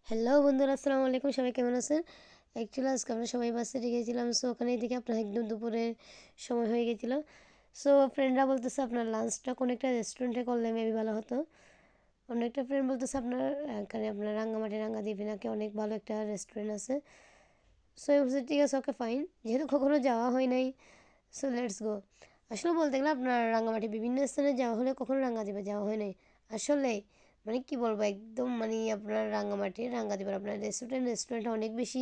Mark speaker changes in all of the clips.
Speaker 1: Hello বন্ধুরা, আসসালামু আলাইকুম। সবাই কেমন আছেন? অ্যাকচুয়ালি আজকে আমরা সবাই বাসে গিয়েছিলাম। সো ওখানে থেকে আপনার একদম দুপুরের সময় হয়ে গেছিল। সো ফ্রেন্ডরা বলতেছে আপনার লাঞ্চটা কোন একটা রেস্টুরেন্টে করলে মেবি ভালো হতো। অন্য একটা ফ্রেন্ড বলতেছে আপনার এখানে আপনার রাঙ্গামাটি রাঙ্গাদ্বীপে নাকি অনেক ভালো একটা রেস্টুরেন্ট আছে। সো আমি বলছি ঠিক আছে, ওকে ফাইন, যেহেতু কখনো যাওয়া হয় নাই, সো লেটস গো। আসলে বলতে গেলে আপনার রাঙ্গামাটি বিভিন্ন স্থানে যাওয়া হলে কখনো রাঙ্গাদ্বীপে যাওয়া হয় নাই আসলে। মানে কি বলবো, একদম মানে আপনার রাঙ্গামাটির রাঙ্গাদ্বীপের আপনার রেস্টুরেন্টটা অনেক বেশি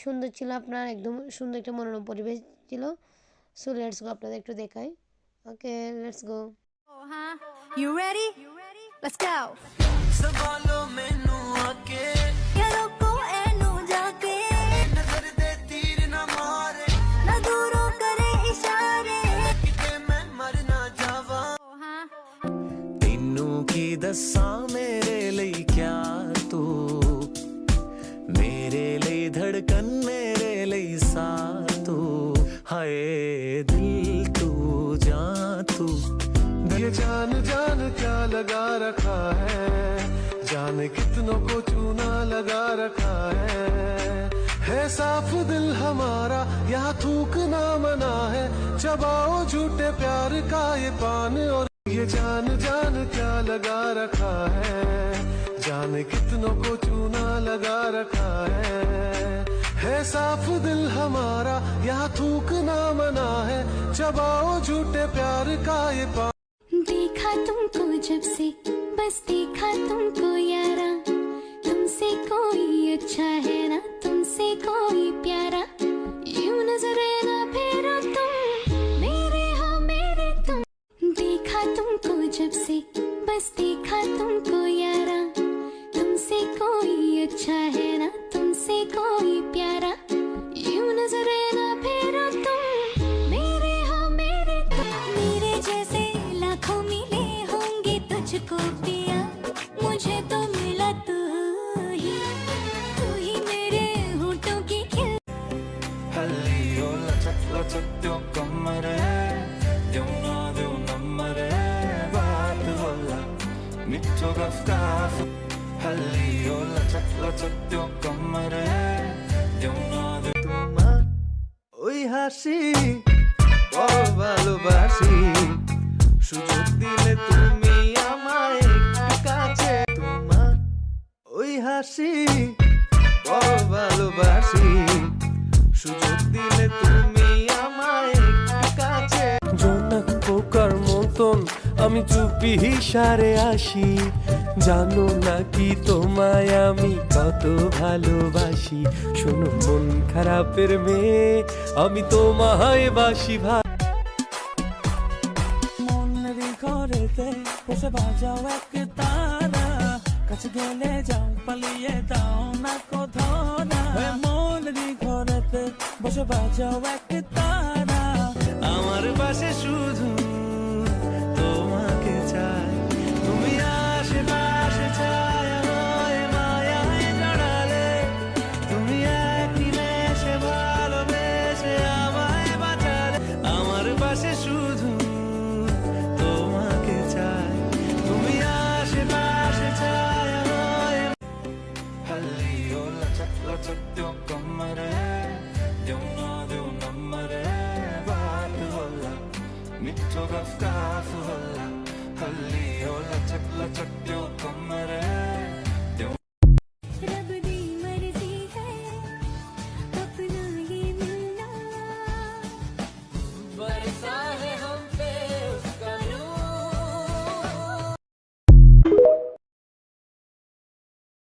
Speaker 1: সুন্দর ছিল, আপনার একদম সুন্দর একটা মনোরম পরিবেশ ছিল। সো লেটস গো, আপনাদের একটু দেখাই। Okay, let's go.
Speaker 2: You ready? Let's go.
Speaker 3: संभालो मैनू आके
Speaker 2: यारों को एनू जाके
Speaker 3: नजर दे तीर न मारे
Speaker 2: ना दूरों करे इशारे
Speaker 3: किते मैं मर ना जावा तेनू की दस्सां मेरे ਲਈ क्या तू मेरे ਲਈ धड़कन मेरे ਲਈ सा तू हाय दिल तू जा तू
Speaker 4: ये जान जान क्या लगा रखा है, जाने कितनों को चूना लगा रखा है साफ दिल हमारा यहाँ थूक ना मना है, चबाओ झूठे प्यार का ये पान। और ये जान जान क्या लगा रखा है, जाने कितनों को चूना लगा रखा है साफ दिल हमारा यहाँ थूक ना मना है, चबाओ झूठे प्यार का ये पान।
Speaker 2: देखा तुमको जब से बस देखा तुमको यारा, तुमसे कोई अच्छा है ना तुमसे कोई प्यारा, यूं नजरे ना फेरो तुम मेरे हो मेरे तुम। देखा तुमको जब से बस देखा तुमको यारा, तुमसे कोई अच्छा है ना तुमसे कोई प्यारा, यूं नजरे ना फेरो तुम मेरे हो मेरे तुम। मेरे जैसे लाखों मिले होंगे तुझको पिया, मुझे तो मिला तू ही मेरे होठों की खिल।
Speaker 3: halliyo lachak lachak tyo kamare jona do namare baat bola mitho gafkaf halliyo lachak lachak tyo kamare jona do তোমার ওই হাসি বড় ভালোবাসি সুযোগ দিলে তুমি আমায় একটু কাছে তোমার ওই হাসি বড় ভালোবাসি সুযোগ দিলে তুমি আমায় একটু কাছে জোনাক পোকার মতন আমি চুপি হিসারে আসি, জানো নাকি তোমায় আমি কত ভালোবাসি। শোনো মন খারাপের মেয়ে আমি তোমায় বাসি ভাই। মনের ঘরেতে বসে বাজাও এক তারা, কাছে গেলে যাও পালিয়ে দাও না কোধরা। মনের ঘরেতে বসে বাজাও এক তারা, আমার পাশে শুধু তোমাকে চাই, তুমি আশেপাশে ছায়া হয়ে মায়ায় জড়ালে, তুমি এক নিমেষে ভালোবেসে আমায় বাঁচালে। আমার পাশে শুধু তোমাকে চাই, তুমি আশেপাশে ছায়া হয়ে। halliyo lachak lachak tyo kamare jona do namare baat bola mitho gafkaf bola halliyo lachak lachak tyo kamare